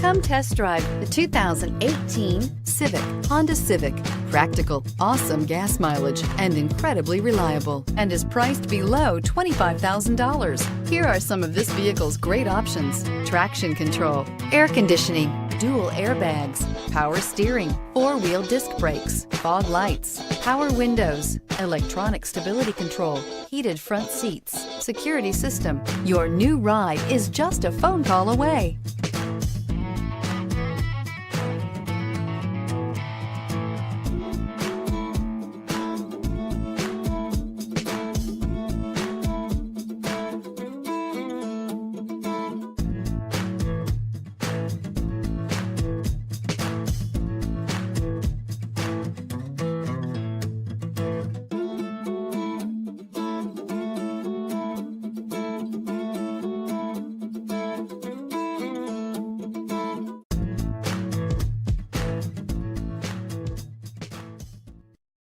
Come test drive the 2018 Civic, Honda Civic. Practical, awesome gas mileage, and incredibly reliable, and is priced below $25,000. Here are some of this vehicle's great options: traction control, air conditioning, dual airbags, power steering, four-wheel disc brakes, fog lights, power windows, electronic stability control, heated front seats, security system. Your new ride is just a phone call away.